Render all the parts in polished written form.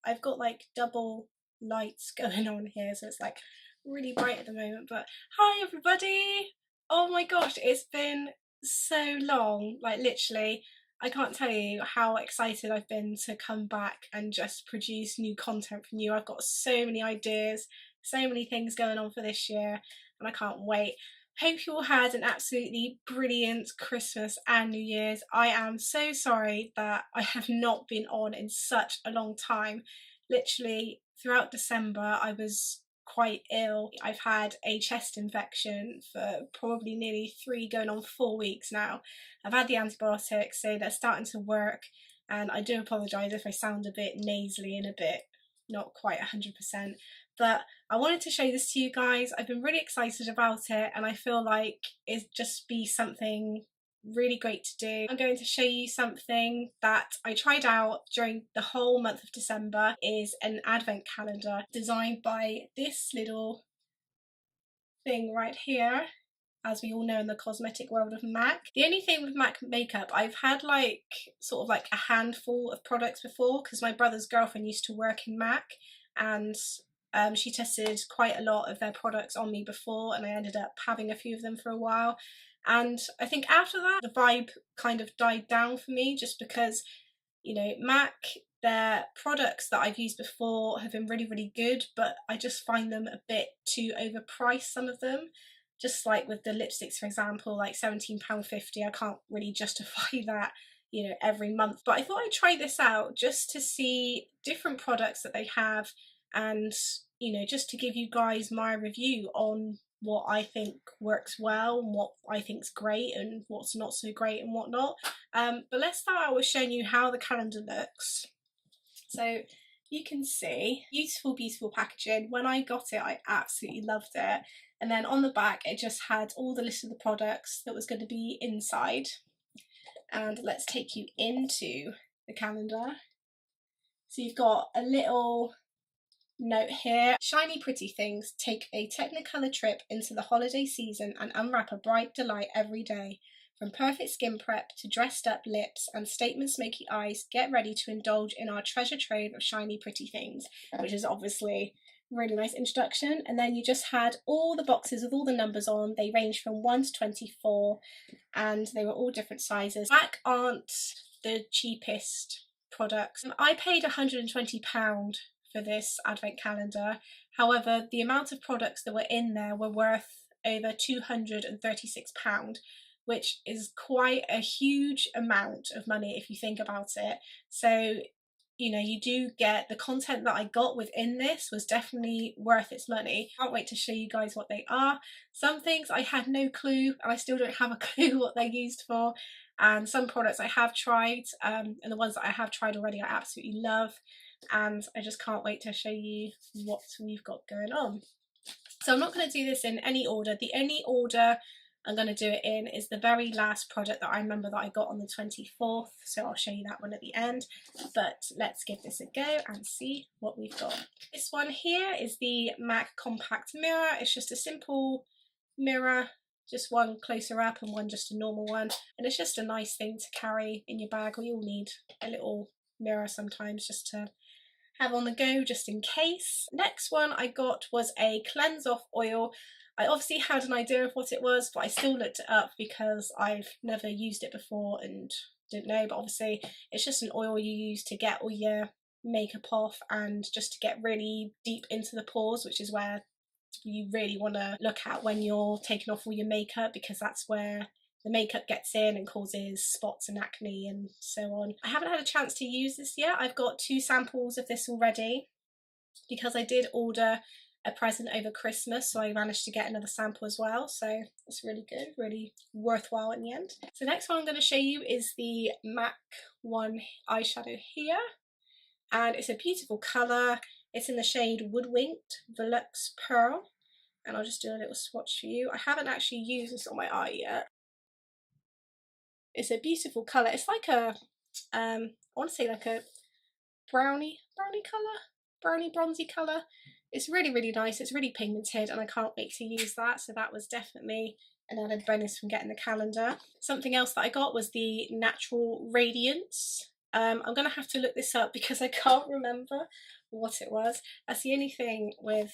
I've got like double lights going on here, so it's like really bright at the moment. But hi everybody! Oh my gosh, it's been so long, like literally. I can't tell you how excited I've been to come back and just produce new content from you. I've got so many ideas, so many things going on for this year, and I can't wait. Hope you all had an absolutely brilliant Christmas and New Year's. I am so sorry that I have not been on in such a long time. Literally throughout December I was quite ill. I've had a chest infection for probably nearly 3 going on 4 weeks now. I've had the antibiotics, so they're starting to work, and I do apologise if I sound a bit nasally and a bit not quite 100%, but I wanted to show this to you guys. I've been really excited about it, and I feel like it'd just be something really great to do. I'm going to show you something that I tried out during the whole month of December. It is an advent calendar designed by this little thing right here, as we all know in the cosmetic world of MAC. The only thing with MAC makeup, I've had like sort of like a handful of products before, because my brother's girlfriend used to work in MAC, and she tested quite a lot of their products on me before, and I ended up having a few of them for a while. And I think after that the vibe kind of died down for me, just because, you know, MAC, their products that I've used before have been really good, but I just find them a bit too overpriced, some of them. Just like with the lipsticks, for example, like £17.50, I can't really justify that, you know, every month. But I thought I'd try this out just to see different products that they have, and, you know, just to give you guys my review on what I think works well and what I think's great and what's not so great and whatnot. But let's start out with showing you how the calendar looks. So you can see beautiful packaging. When I got it, I absolutely loved it. And then on the back it just had all the list of the products that was going to be inside. And let's take you into the calendar. So you've got a little note here: shiny pretty things, take a technicolor trip into the holiday season and unwrap a bright delight every day. From perfect skin prep to dressed up lips and statement smoky eyes, get ready to indulge in our treasure trove of shiny pretty things, which is obviously a really nice introduction. And then you just had all the boxes with all the numbers on. They range from 1 to 24, and they were all different sizes. MAC aren't the cheapest products. I paid £120 for this advent calendar. However, the amount of products that were in there were worth over £236, which is quite a huge amount of money if you think about it. So, you know, you do get the content that I got within this was definitely worth its money. Can't wait to show you guys what they are. Some things I had no clue, and I still don't have a clue what they're used for. And some products I have tried, and the ones that I have tried already I absolutely love. And I just can't wait to show you what we've got going on. So I'm not going to do this in any order. The only order I'm going to do it in is the very last product that I remember that I got on the 24th, so I'll show you that one at the end. But let's give this a go and see what we've got. This one here is the MAC Compact Mirror. It's just a simple mirror, just one closer up and one just a normal one, and it's just a nice thing to carry in your bag. We all need a little mirror sometimes just to have on the go, just in case. Next one I got was a cleanse off oil. I obviously had an idea of what it was, but I still looked it up because I've never used it before and didn't know. But obviously it's just an oil you use to get all your makeup off and just to get really deep into the pores, which is where you really want to look at when you're taking off all your makeup, because that's where the makeup gets in and causes spots and acne and so on. I haven't had a chance to use this yet. I've got 2 samples of this already because I did order a present over Christmas, so I managed to get another sample as well, so it's really good, really worthwhile in the end. So next one I'm going to show you is the MAC one eyeshadow here, and it's a beautiful colour. It's in the shade Woodwinked Volux Pearl, and I'll just do a little swatch for you. I haven't actually used this on my eye yet. It's a beautiful colour. It's like a, I want to say like a brownie colour, brownie bronzy colour. It's really nice. It's really pigmented, and I can't wait to use that. So that was definitely an added bonus from getting the calendar. Something else that I got was the Natural Radiance I'm gonna have to look this up because I can't remember what it was. That's the only thing with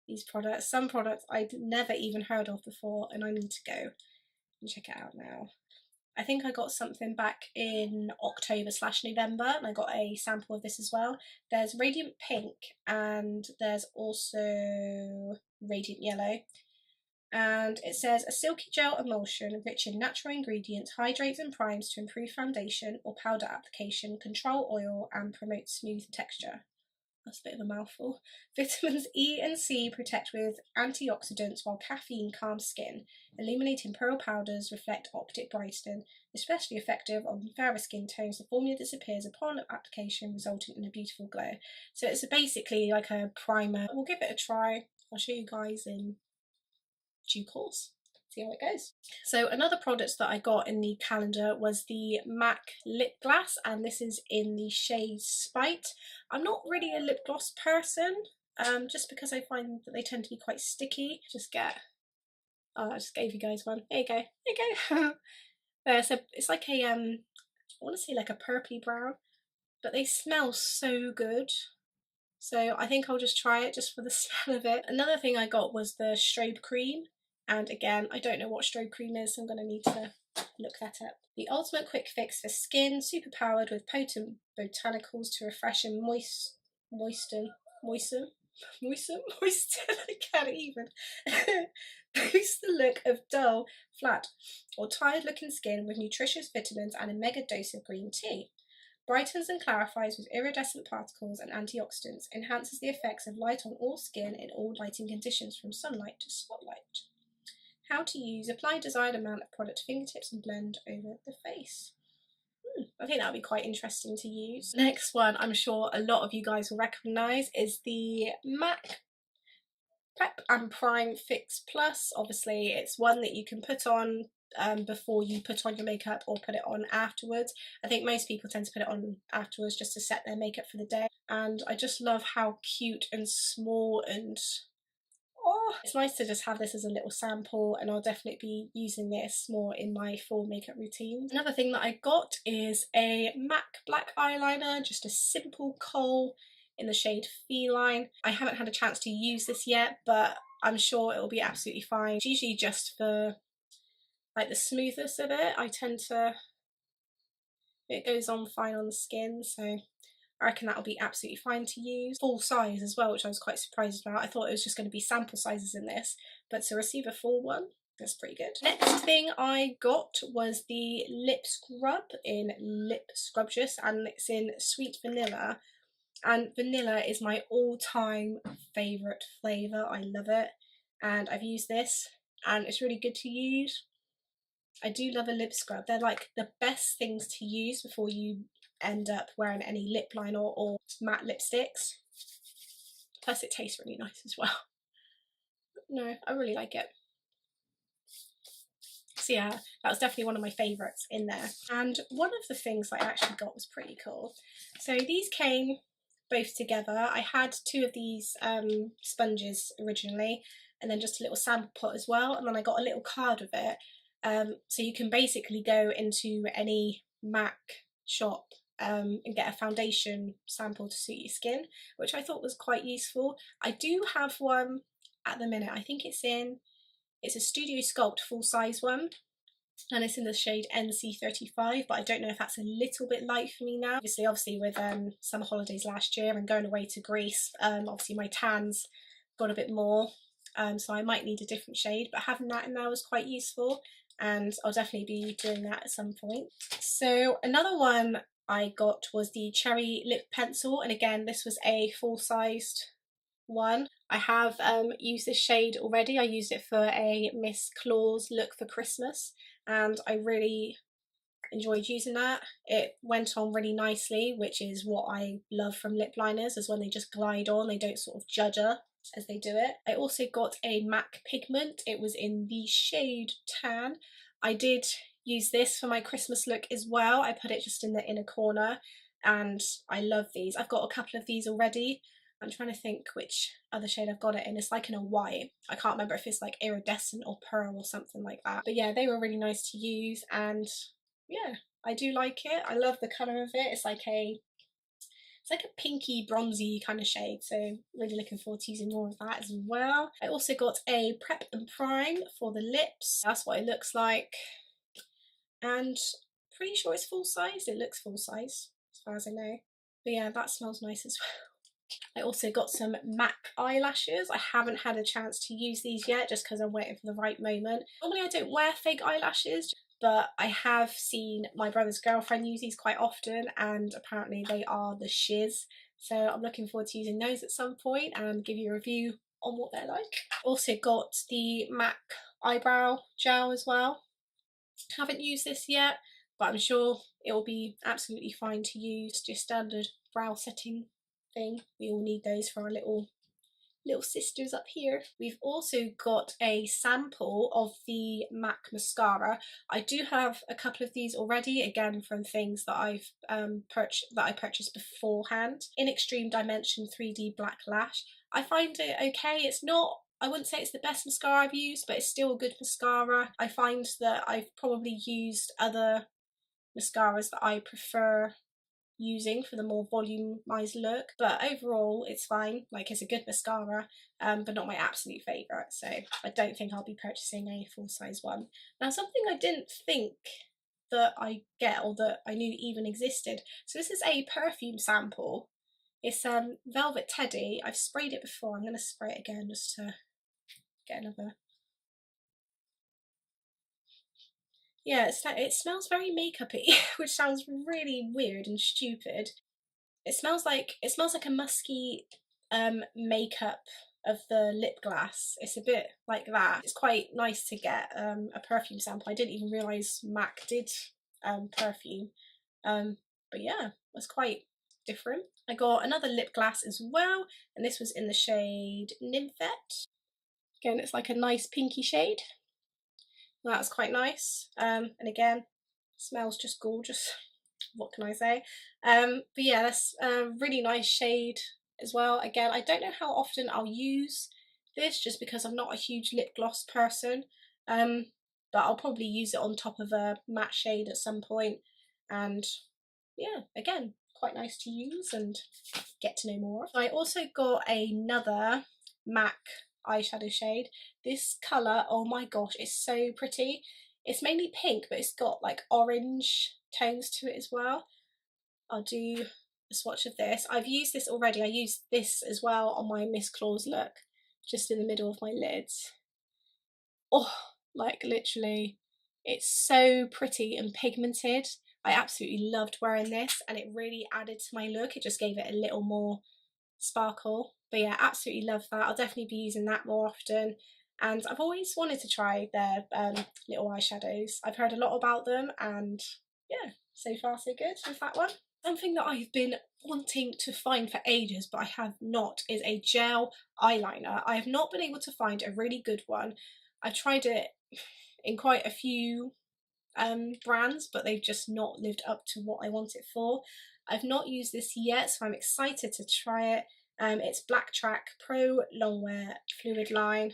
these products. Some products I'd never even heard of before, and I need to go and check it out now. I think I got something back in October/November, and I got a sample of this as well. There's Radiant Pink, and there's also Radiant Yellow. And it says a silky gel emulsion rich in natural ingredients hydrates and primes to improve foundation or powder application, control oil, and promote smooth texture. That's a bit of a mouthful. Vitamins E and C protect with antioxidants while caffeine calms skin. Illuminating pearl powders reflect optic brightening, especially effective on fairer skin tones. The formula disappears upon application, resulting in a beautiful glow. So it's basically like a primer. We'll give it a try. I'll show you guys in due course. See how it goes. So another product that I got in the calendar was the MAC lip gloss, and this is in the shade Spite. I'm not really a lip gloss person, just because I find that they tend to be quite sticky. I just gave you guys one. There you go. There you go. So it's like a I want to say like a purpley brown, but they smell so good. So I think I'll just try it just for the smell of it. Another thing I got was the strobe cream. And again, I don't know what strobe cream is, so I'm going to need to look that up. The ultimate quick fix for skin, super powered with potent botanicals to refresh and moisten, I can't even. Boost the look of dull, flat, or tired looking skin with nutritious vitamins and a mega dose of green tea. Brightens and clarifies with iridescent particles and antioxidants. Enhances the effects of light on all skin in all lighting conditions from sunlight to spotlight. How to use: apply desired amount of product to fingertips and blend over the face. I think that would be quite interesting to use. Next one I'm sure a lot of you guys will recognise is the MAC Prep and Prime Fix Plus. Obviously it's one that you can put on before you put on your makeup or put it on afterwards. I think most people tend to put it on afterwards just to set their makeup for the day, and I just love how cute and small and it's nice to just have this as a little sample, and I'll definitely be using this more in my full makeup routine. Another thing that I got is a MAC black eyeliner, just a simple kohl in the shade Feline. I haven't had a chance to use this yet, but I'm sure it'll be absolutely fine. It's usually just for like the smoothness of it. It goes on fine on the skin, so I reckon that'll be absolutely fine to use. Full size as well, which I was quite surprised about. I thought it was just going to be sample sizes in this, but to receive a full one, that's pretty good. Next thing I got was the lip scrub in Lip Scrubtious, and it's in Sweet Vanilla. And vanilla is my all-time favourite flavour. I love it, and I've used this, and it's really good to use. I do love a lip scrub. They're like the best things to use before you end up wearing any lip liner or matte lipsticks. Plus it tastes really nice as well. No, I really like it. So yeah, that was definitely one of my favourites in there. And one of the things I actually got was pretty cool. So these came both together. I had two of these sponges originally, and then just a little sample pot as well, and then I got a little card with it. So you can basically go into any MAC shop and get a foundation sample to suit your skin, which I thought was quite useful. I do have one at the minute. I think it's a Studio Sculpt full size one, and it's in the shade NC35, but I don't know if that's a little bit light for me now. Obviously with summer holidays last year and going away to Greece, obviously my tans got a bit more, so I might need a different shade, but having that in there was quite useful, and I'll definitely be doing that at some point. So another one I got was the Cherry Lip Pencil, and again this was a full-sized one. I have used this shade already. I used it for a Miss Claus look for Christmas, and I really enjoyed using that. It went on really nicely, which is what I love from lip liners, is when they just glide on, they don't sort of judder as they do it. I also got a MAC pigment. It was in the shade Tan. I did use this for my Christmas look as well. I put it just in the inner corner, and I love these. I've got a couple of these already. I'm trying to think which other shade I've got it in. It's like in a white. I can't remember if it's like iridescent or pearl or something like that. But yeah, they were really nice to use, and yeah, I do like it. I love the colour of it. It's like a pinky bronzy kind of shade, so really looking forward to using more of that as well. I also got a prep and prime for the lips. That's what it looks like, and pretty sure it's full size. It looks full size as far as I know, but yeah, that smells nice as well. I also got some MAC eyelashes. I haven't had a chance to use these yet just because I'm waiting for the right moment. Normally I don't wear fake eyelashes, but I have seen my brother's girlfriend use these quite often, and apparently they are the shiz. So I'm looking forward to using those at some point and give you a review on what they're like. Also got the MAC eyebrow gel as well. Haven't used this yet, but I'm sure it will be absolutely fine to use. Just standard brow setting thing. We all need those for our little sisters up here. We've also got a sample of the MAC mascara. I do have a couple of these already, again from things that I've purchased beforehand. In Extreme Dimension 3D Black Lash. I find it okay. It's not, I wouldn't say it's the best mascara I've used, but it's still a good mascara. I find that I've probably used other mascaras that I prefer using for the more volumized look, but overall it's fine. Like, it's a good mascara, but not my absolute favourite, so I don't think I'll be purchasing a full-size one. Now, something I didn't think that I get or that I knew even existed, so this is a perfume sample. It's Velvet Teddy. I've sprayed it before. I'm going to spray it again just to get another. Yeah, it smells very makeup-y, which sounds really weird and stupid. It smells like a musky makeup of the lip gloss. It's a bit like that. It's quite nice to get a perfume sample. I didn't even realise MAC did perfume. But yeah, it's quite different. I got another lip gloss as well, and this was in the shade Nymphette. Again, it's like a nice pinky shade. That's quite nice. And again, smells just gorgeous. What can I say? But yeah, that's a really nice shade as well. Again, I don't know how often I'll use this just because I'm not a huge lip gloss person. But I'll probably use it on top of a matte shade at some point. And yeah, again, quite nice to use and get to know more. I also got another MAC eyeshadow shade. This colour, oh my gosh, it's so pretty. It's mainly pink, but it's got like orange tones to it as well. I'll do a swatch of this. I've used this already. I used this as well on my Miss Claus look, just in the middle of my lids. Oh, like literally, it's so pretty and pigmented. I absolutely loved wearing this, and it really added to my look. It just gave it a little more sparkle. But yeah, absolutely love that. I'll definitely be using that more often. And I've always wanted to try their little eyeshadows. I've heard a lot about them, and yeah, so far so good with that one. Something that I've been wanting to find for ages but I have not is a gel eyeliner. I have not been able to find a really good one. I've tried it in quite a few brands, but they've just not lived up to what I want it for. I've not used this yet, so I'm excited to try it. It's Black Track Pro Longwear Fluid Line,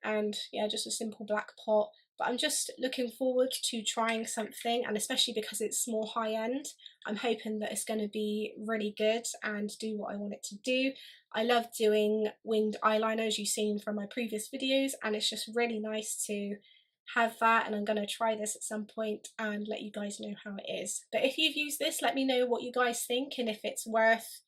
and yeah, just a simple black pot. But I'm just looking forward to trying something, and especially because it's more high end, I'm hoping that it's going to be really good and do what I want it to do. I love doing winged eyeliner, as you've seen from my previous videos, and it's just really nice to have that, and I'm going to try this at some point and let you guys know how it is. But if you've used this, let me know what you guys think and if it's worth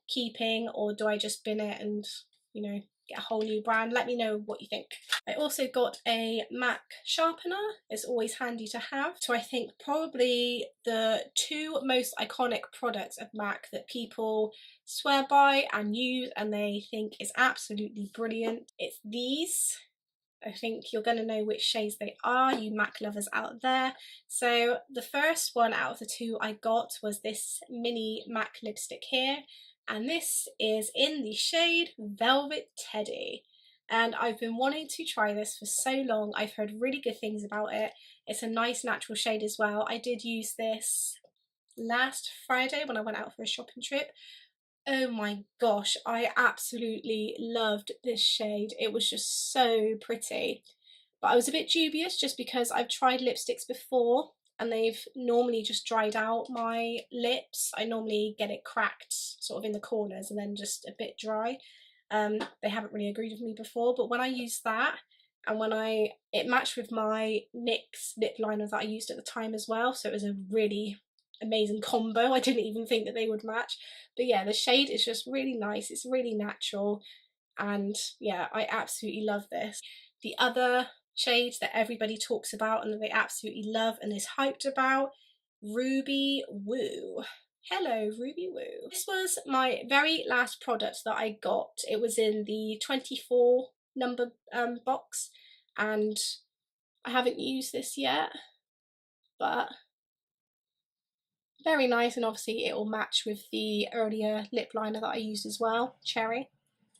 keeping, or do I just bin it and, you know, get a whole new brand. Let me know what you think. I also got a MAC sharpener. It's always handy to have. So I think probably the two most iconic products of MAC that people swear by and use and they think is absolutely brilliant. It's these. I think you're going to know which shades they are, you MAC lovers out there. So the first one out of the two I got was this mini MAC lipstick here, and this is in the shade Velvet Teddy. And I've been wanting to try this for so long. I've heard really good things about it. It's a nice natural shade as well. I did use this last Friday when I went out for a shopping trip. Oh my gosh, I absolutely loved this shade. It was just so pretty. But I was a bit dubious just because I've tried lipsticks before and they've normally just dried out my lips. I normally get it cracked sort of in the corners and then just a bit dry. They haven't really agreed with me before, but when I used that, and when it matched with my NYX lip liner that I used at the time as well, so it was a really amazing combo. I didn't even think that they would match. But yeah, the shade is just really nice, it's really natural, and yeah, I absolutely love this. The other shade that everybody talks about and that they absolutely love and is hyped about, Ruby Woo. Hello, Ruby Woo. This was my very last product that I got. It was in the 24 number box, and I haven't used this yet, but very nice, and obviously it will match with the earlier lip liner that I used as well, Cherry.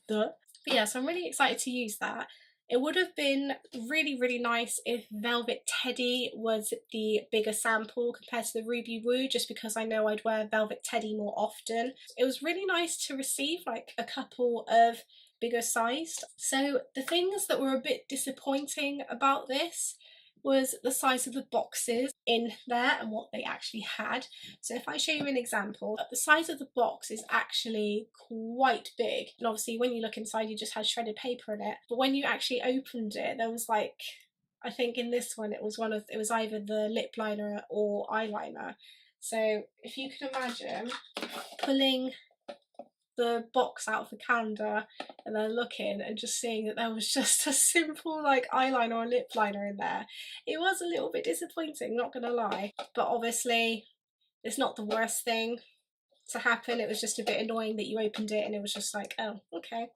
But yeah, so I'm really excited to use that. It would have been really, really nice if Velvet Teddy was the bigger sample compared to the Ruby Woo, just because I know I'd wear Velvet Teddy more often. It was really nice to receive like a couple of bigger sized. So the things that were a bit disappointing about this was the size of the boxes in there and what they actually had. So if I show you an example, the size of the box is actually quite big, and obviously when you look inside you just had shredded paper in it, but when you actually opened it there was like, I think in this one it was either the lip liner or eyeliner. So if you can imagine pulling the box out of the calendar and then looking and just seeing that there was just a simple like eyeliner or lip liner in there, it was a little bit disappointing, not gonna lie. But obviously it's not the worst thing to happen. It was just a bit annoying that you opened it and it was just like, oh, okay,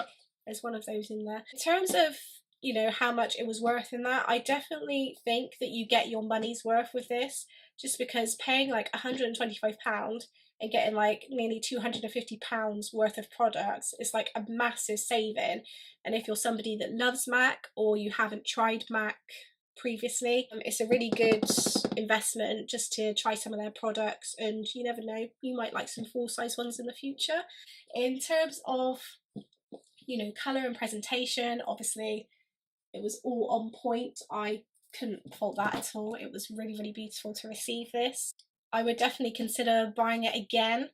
there's one of those in there. In terms of, you know, how much it was worth in that, I definitely think that you get your money's worth with this, just because paying like £125 and getting like nearly £250 worth of products is like a massive saving. And if you're somebody that loves MAC or you haven't tried MAC previously, it's a really good investment just to try some of their products, and you never know, you might like some full size ones in the future. In terms of, you know, colour and presentation, obviously it was all on point. I couldn't fault that at all. It was really, really beautiful to receive this. I would definitely consider buying it again,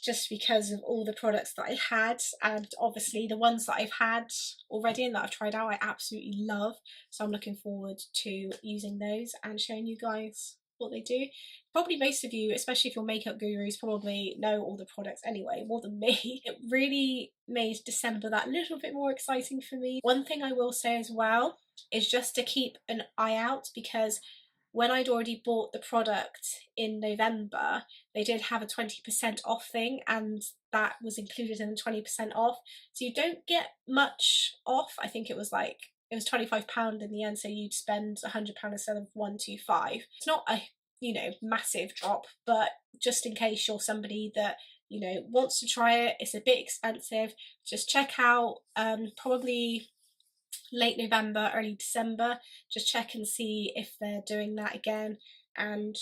just because of all the products that I had, and obviously the ones that I've had already and that I've tried out I absolutely love. So I'm looking forward to using those and showing you guys what they do. Probably most of you, especially if you're makeup gurus, probably know all the products anyway, more than me. It really made December that little bit more exciting for me. One thing I will say as well is just to keep an eye out, because when I'd already bought the product in November, they did have a 20% off thing, and that was included in the 20% off. So you don't get much off. I think it was £25 in the end, so you'd spend £100 instead of £125. It's not a, you know, massive drop, but just in case you're somebody that, you know, wants to try it, it's a bit expensive, just check out probably late November, early December, just check and see if they're doing that again, and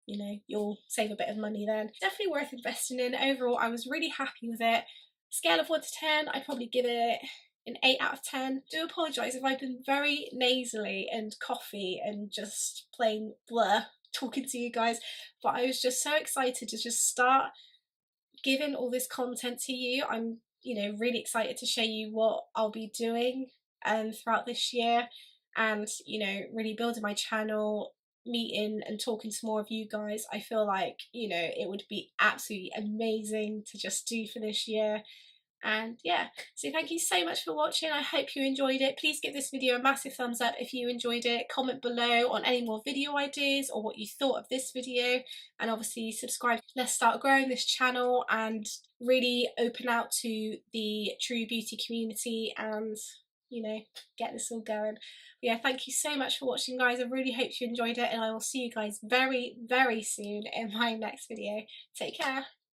you know, you'll save a bit of money then. Definitely worth investing in. Overall, I was really happy with it. Scale of 1 to 10, I'd probably give it an 8 out of 10. Do apologise if I've been very nasally and coughy and just plain blur talking to you guys, but I was just so excited to just start giving all this content to you. I'm, you know, really excited to show you what I'll be doing throughout this year, and, you know, really building my channel, meeting and talking to more of you guys. I feel like, you know, it would be absolutely amazing to just do for this year. And yeah, so thank you so much for watching. I hope you enjoyed it. Please give this video a massive thumbs up if you enjoyed it. Comment below on any more video ideas or what you thought of this video, and obviously subscribe. Let's start growing this channel and really open out to the true beauty community and, you know, get this all going. But yeah, thank you so much for watching, guys. I really hope you enjoyed it, and I will see you guys very, very soon in my next video. Take care.